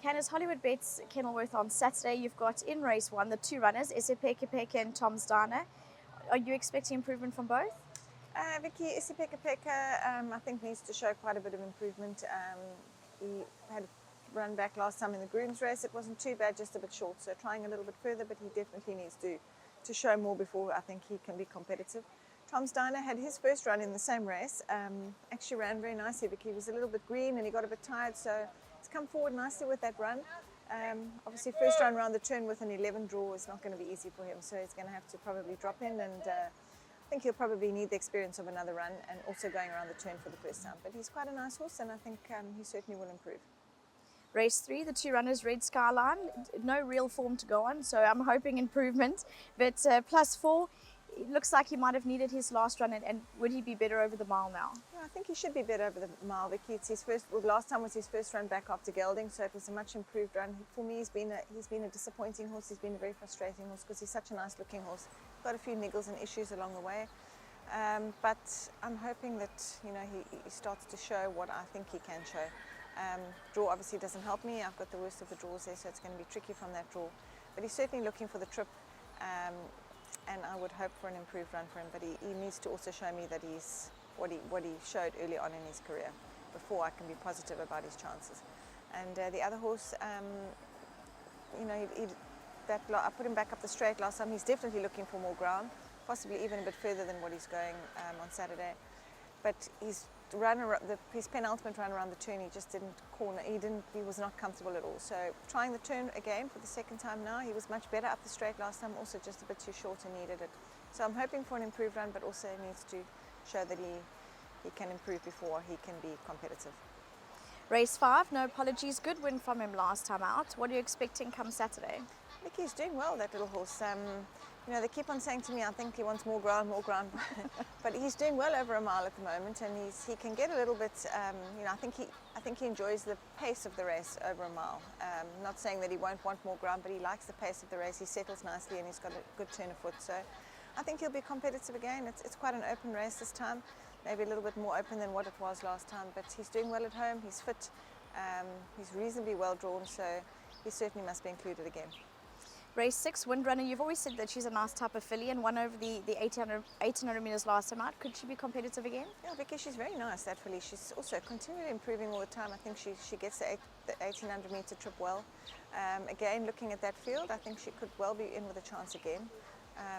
Candice, Hollywood Bets Kenilworth on Saturday. You've got in race 1 the 2 runners, Isipeka and Tom's Diner. Are you expecting improvement from both? Vicky Isipeka I think needs to show quite a bit of improvement. He had a run back last time in the grooms race. It wasn't too bad, just a bit short, so trying a little bit further, but he definitely needs to show more before I think he can be competitive. Tom's Diner had his first run in the same race. Actually ran very nicely. Vicky was a little bit green and he got a bit tired, so he's come forward nicely with that run. Obviously first run around the turn with an 11 draw is not going to be easy for him, so he's going to have to probably drop in, and I think he'll probably need the experience of another run and also going around the turn for the first time. But he's quite a nice horse, and I think he certainly will improve. Race 3, the 2 runners, Red Skyline. No real form to go on, so I'm hoping improvement. But +4, it looks like he might have needed his last run, and would he be better over the mile now? Yeah, I think he should be better over the mile, Vicky. It's his first. Well, last time was his first run back after gelding, so it was a much improved run. For me, he's been a disappointing horse. He's been a very frustrating horse because he's such a nice looking horse. Got a few niggles and issues along the way, but I'm hoping that he starts to show what I think he can show. Draw obviously doesn't help me. I've got the worst of the draws there, so it's going to be tricky from that draw. But he's certainly looking for the trip. And I would hope for an improved run for him, but he needs to also show me that he's what he showed early on in his career before I can be positive about his chances. And the other horse, I put him back up the straight last time. He's definitely looking for more ground, possibly even a bit further than what he's going on Saturday. But his penultimate run around the turn, he just didn't corner. He was not comfortable at all. So trying the turn again for the second time now, he was much better up the straight last time, also just a bit too short and needed it. So I'm hoping for an improved run, but also needs to show that he can improve before he can be competitive. Race 5, no apologies. Good win from him last time out. What are you expecting come Saturday? I think he's doing well, that little horse. They keep on saying to me, I think he wants more ground, but he's doing well over a mile at the moment, and he can get a little bit. I think he enjoys the pace of the race over a mile. Not saying that he won't want more ground, but he likes the pace of the race. He settles nicely, and he's got a good turn of foot. So I think he'll be competitive again. It's quite an open race this time, maybe a little bit more open than what it was last time. But he's doing well at home. He's fit. He's reasonably well drawn, so he certainly must be included again. Race 6, Windrunner. You've always said that she's a nice type of filly and won over the 1800 metres last time out. Could she be competitive again? Yeah, Vicky, she's very nice, that filly. She's also continually improving all the time. I think she gets the 1800 metre trip well. Again, looking at that field, I think she could well be in with a chance again.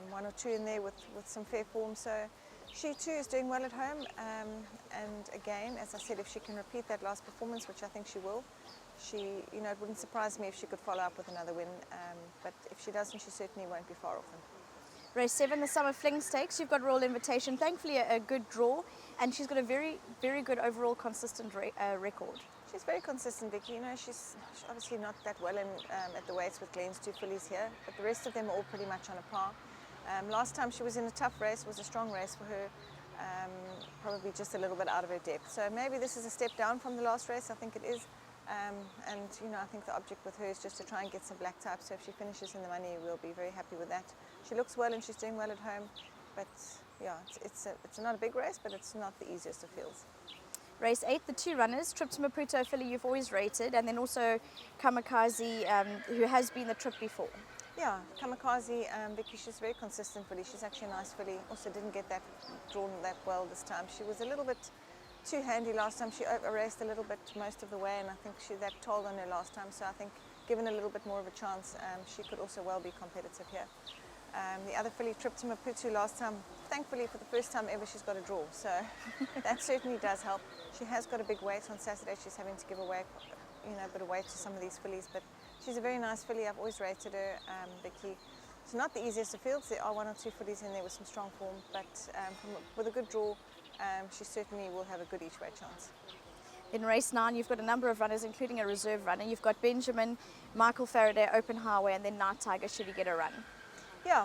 1 or 2 in there with some fair form. So she too is doing well at home. And again, as I said, if she can repeat that last performance, which I think she will, it wouldn't surprise me if she could follow up with another win, but if she doesn't, she certainly won't be far off them. Race 7, the Summer Fling Stakes. You've got Royal Invitation, thankfully a good draw, and she's got a very, very good overall consistent record. She's very consistent, Vicky. She's obviously not that well at the weights with Glenn's 2 fillies here, but the rest of them are all pretty much on a par. Last time she was in a tough race, was a strong race for her, probably just a little bit out of her depth. So maybe this is a step down from the last race, I think it is. I think the object with her is just to try and get some black type, so if she finishes in the money, we'll be very happy with that. She looks well and she's doing well at home, but yeah, it's not a big race, but it's not the easiest of fields. Race 8, the 2 runners, Trip to Maputo filly you've always rated, and then also Kamikaze, who has been the trip before. Yeah, Kamikaze, Vicky, she's very consistent filly. She's actually a nice filly. Also didn't get that drawn that well this time. She was a little bit too handy last time. She raced a little bit most of the way, and I think that told on her last time. So I think given a little bit more of a chance, she could also well be competitive here. The other filly, Trip to Maputo, last time, thankfully for the first time ever, she's got a draw. So that certainly does help. She has got a big weight on Saturday. She's having to give away, a bit of weight to some of these fillies, but she's a very nice filly. I've always rated her, Vicky. It's not the easiest of fields. There are 1 or 2 fillies in there with some strong form, but with a good draw, she certainly will have a good each way chance. In race 9, you've got a number of runners, including a reserve runner. You've got Benjamin, Michael Faraday, Open Highway, and then Night Tiger, should he get a run. Yeah,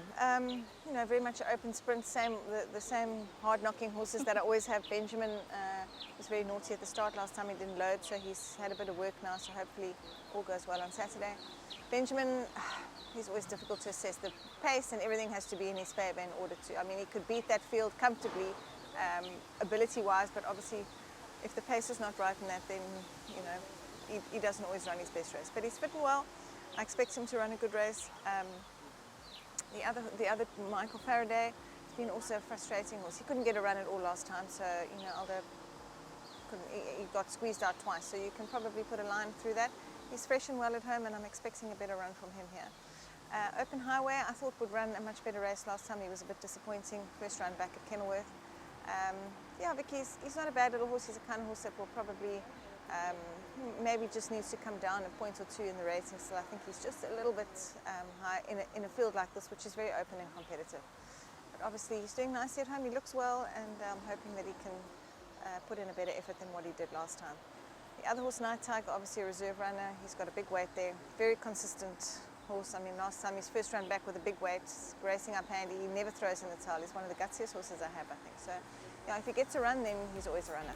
very much an open sprint, the same hard-knocking horses that I always have. Benjamin was very naughty at the start last time. He didn't load, so he's had a bit of work now, so hopefully all goes well on Saturday. Benjamin, he's always difficult to assess. The pace and everything has to be in his favour in order to, he could beat that field comfortably, ability-wise, but obviously if the pace is not right in that, then, he doesn't always run his best race, but he's fitting well. I expect him to run a good race. The other Michael Faraday, has been also a frustrating horse. He couldn't get a run at all last time, so Aldo he got squeezed out twice. So you can probably put a line through that. He's fresh and well at home, and I'm expecting a better run from him here. Open Highway, I thought would run a much better race last time. He was a bit disappointing first run back at Kenilworth. Yeah, Vicky, he's not a bad little horse. He's a kind of horse that will probably maybe just needs to come down a point or two in the rating. So I think he's just a little bit high in a field like this, which is very open and competitive. But obviously he's doing nicely at home. He looks well, and I'm hoping that he can put in a better effort than what he did last time. The other horse, Night Tiger, obviously a reserve runner. He's got a big weight there. Very consistent horse. I mean, last time his first run back with a big weight, racing up handy. He never throws in the towel. He's one of the gutsiest horses I have, I think. So, yeah, if he gets a run, then he's always a runner.